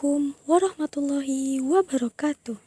Assalamualaikum warahmatullahi wabarakatuh.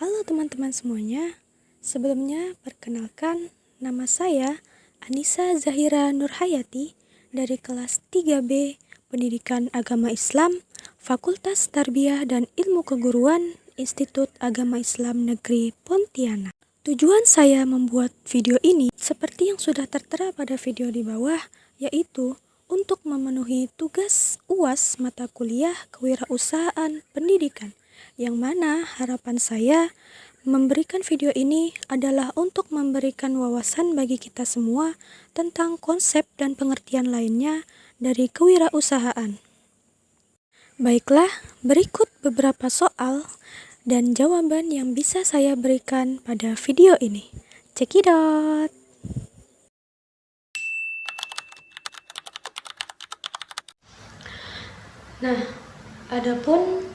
Halo teman-teman semuanya. Sebelumnya perkenalkan, nama saya Anissa Zahira Nurhayati dari kelas 3B Pendidikan Agama Islam, Fakultas Tarbiyah dan Ilmu Keguruan, Institut Agama Islam Negeri Pontianak. Tujuan saya membuat video ini seperti yang sudah tertera pada video di bawah, yaitu untuk memenuhi tugas UAS mata kuliah Kewirausahaan Pendidikan, yang mana harapan saya memberikan video ini adalah untuk memberikan wawasan bagi kita semua tentang konsep dan pengertian lainnya dari kewirausahaan. Baiklah, berikut beberapa soal dan jawaban yang bisa saya berikan pada video ini. Cekidot! Nah, adapun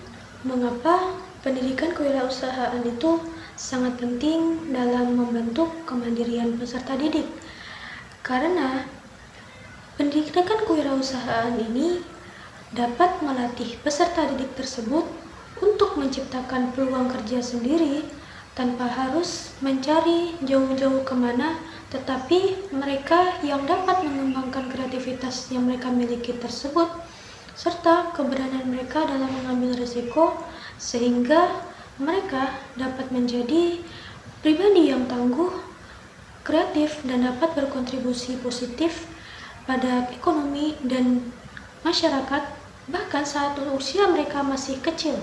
mengapa pendidikan kewirausahaan itu sangat penting dalam membentuk kemandirian peserta didik? Karena pendidikan kewirausahaan ini dapat melatih peserta didik tersebut untuk menciptakan peluang kerja sendiri tanpa harus mencari jauh-jauh kemana, tetapi mereka yang dapat mengembangkan kreativitas yang mereka miliki tersebut serta keberanian mereka dalam mengambil risiko, sehingga mereka dapat menjadi pribadi yang tangguh, kreatif, dan dapat berkontribusi positif pada ekonomi dan masyarakat bahkan saat usia mereka masih kecil.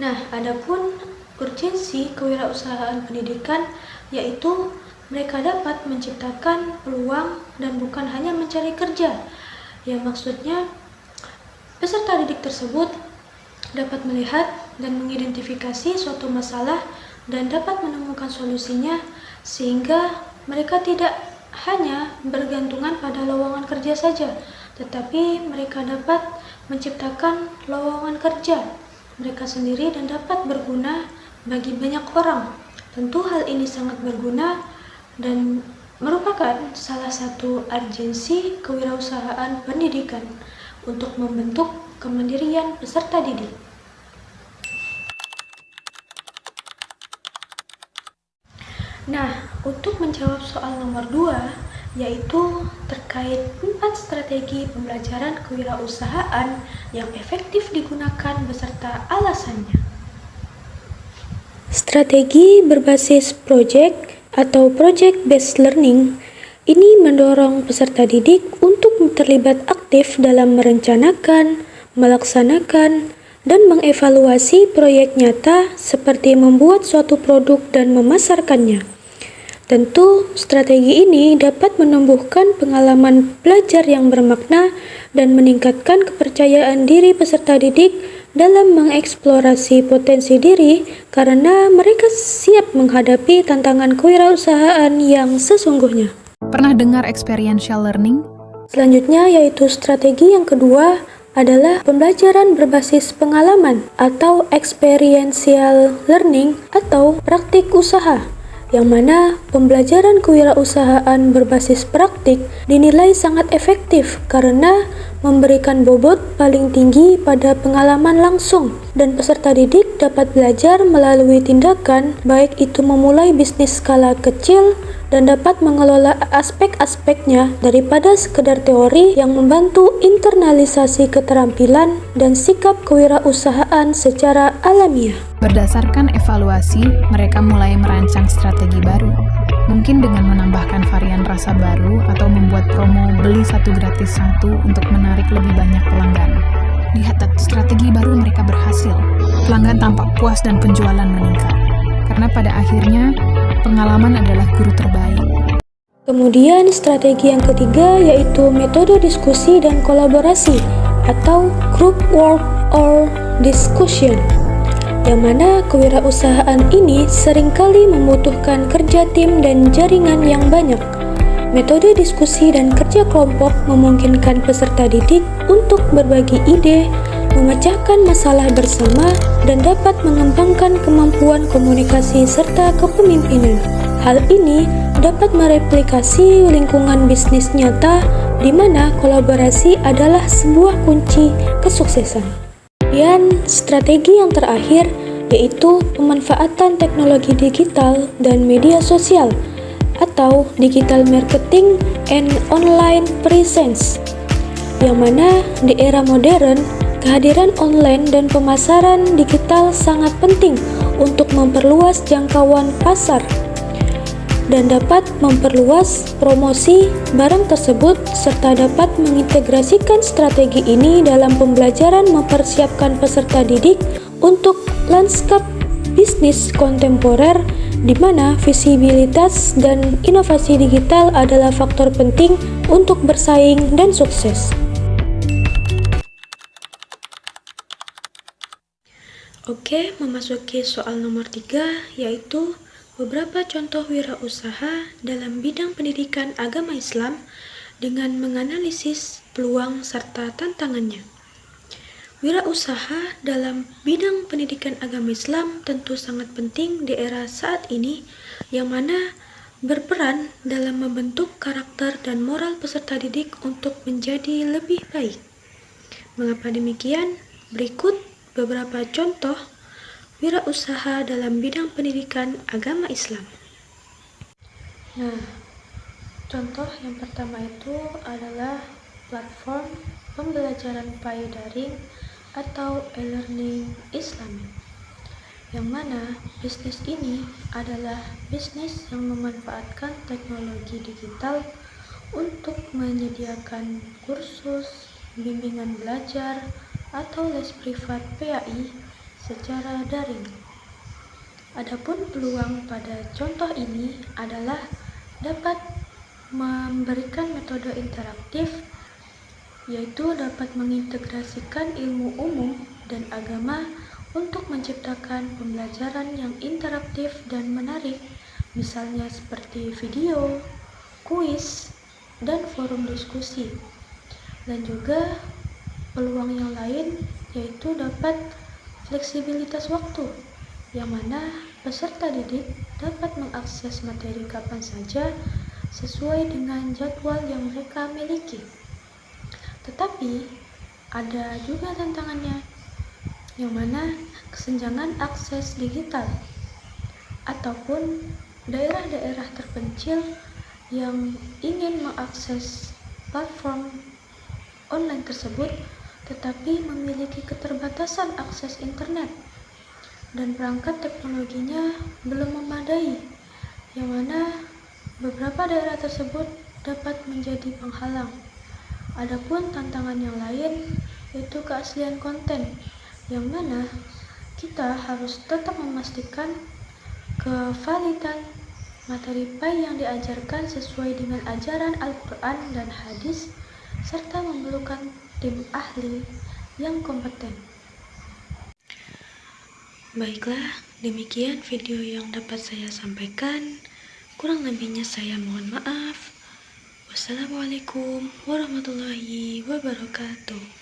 Nah, adapun urgensi kewirausahaan pendidikan yaitu mereka dapat menciptakan peluang dan bukan hanya mencari kerja. Ya, maksudnya peserta didik tersebut dapat melihat dan mengidentifikasi suatu masalah dan dapat menemukan solusinya, sehingga mereka tidak hanya bergantungan pada lowongan kerja saja, tetapi mereka dapat menciptakan lowongan kerja mereka sendiri dan dapat berguna bagi banyak orang. Tentu hal ini sangat berguna dan merupakan salah satu urgensi kewirausahaan pendidikan untuk membentuk kemandirian peserta didik. Nah, untuk menjawab soal nomor 2, yaitu terkait 4 strategi pembelajaran kewirausahaan yang efektif digunakan beserta alasannya. Strategi berbasis project atau project based learning ini mendorong peserta didik untuk terlibat aktif dalam merencanakan, melaksanakan, dan mengevaluasi proyek nyata seperti membuat suatu produk dan memasarkannya. Tentu, strategi ini dapat menumbuhkan pengalaman belajar yang bermakna dan meningkatkan kepercayaan diri peserta didik dalam mengeksplorasi potensi diri karena mereka siap menghadapi tantangan kewirausahaan yang sesungguhnya. Pernah dengar experiential learning? Selanjutnya yaitu strategi yang kedua adalah pembelajaran berbasis pengalaman atau experiential learning atau praktik usaha, yang mana pembelajaran kewirausahaan berbasis praktik dinilai sangat efektif karena memberikan bobot paling tinggi pada pengalaman langsung dan peserta didik dapat belajar melalui tindakan, baik itu memulai bisnis skala kecil dan dapat mengelola aspek-aspeknya daripada sekedar teori yang membantu internalisasi keterampilan dan sikap kewirausahaan secara alamiah. Berdasarkan evaluasi, mereka mulai merancang strategi baru. Mungkin dengan menambahkan varian rasa baru atau membuat promo beli 1 gratis 1 untuk menarik lebih banyak pelanggan. Lihat, strategi baru mereka berhasil. Pelanggan tampak puas dan penjualan meningkat. Karena pada akhirnya, pengalaman adalah guru terbaik. Kemudian strategi yang ketiga yaitu metode diskusi dan kolaborasi atau group work or discussion, yang mana kewirausahaan ini seringkali membutuhkan kerja tim dan jaringan yang banyak. Metode diskusi dan kerja kelompok memungkinkan peserta didik untuk berbagi ide, memecahkan masalah bersama, dan dapat mengembangkan kemampuan komunikasi serta kepemimpinan. Hal ini dapat mereplikasi lingkungan bisnis nyata di mana kolaborasi adalah sebuah kunci kesuksesan. Kemudian strategi yang terakhir yaitu pemanfaatan teknologi digital dan media sosial atau digital marketing and online presence, yang mana di era modern kehadiran online dan pemasaran digital sangat penting untuk memperluas jangkauan pasar dan dapat memperluas promosi barang tersebut serta dapat mengintegrasikan strategi ini dalam pembelajaran mempersiapkan peserta didik untuk lanskap bisnis kontemporer di mana visibilitas dan inovasi digital adalah faktor penting untuk bersaing dan sukses. Oke, memasuki soal nomor 3 yaitu beberapa contoh wirausaha dalam bidang pendidikan agama Islam dengan menganalisis peluang serta tantangannya. Wirausaha dalam bidang pendidikan agama Islam tentu sangat penting di era saat ini, yang mana berperan dalam membentuk karakter dan moral peserta didik untuk menjadi lebih baik. Mengapa demikian? Berikut beberapa contoh wirausaha dalam bidang pendidikan agama Islam. Nah, contoh yang pertama itu adalah platform pembelajaran paydaring atau e-learning Islami, yang mana bisnis ini adalah bisnis yang memanfaatkan teknologi digital untuk menyediakan kursus, bimbingan belajar, atau les privat PAI secara daring. Adapun peluang pada contoh ini adalah dapat memberikan metode interaktif, yaitu dapat mengintegrasikan ilmu umum dan agama untuk menciptakan pembelajaran yang interaktif dan menarik, misalnya seperti video, kuis, dan forum diskusi. Dan juga peluang yang lain yaitu dapat fleksibilitas waktu, yang mana peserta didik dapat mengakses materi kapan saja sesuai dengan jadwal yang mereka miliki. Tetapi ada juga tantangannya, yang mana kesenjangan akses digital ataupun daerah-daerah terpencil yang ingin mengakses platform online tersebut tetapi memiliki keterbatasan akses internet dan perangkat teknologinya belum memadai, yang mana beberapa daerah tersebut dapat menjadi penghalang. Adapun tantangan yang lain yaitu keaslian konten, yang mana kita harus tetap memastikan kevalidan materi PAI yang diajarkan sesuai dengan ajaran Al-Quran dan hadis, serta memerlukan tim ahli yang kompeten. Baiklah, demikian video yang dapat saya sampaikan. Kurang lebihnya saya mohon maaf. Wassalamualaikum warahmatullahi wabarakatuh.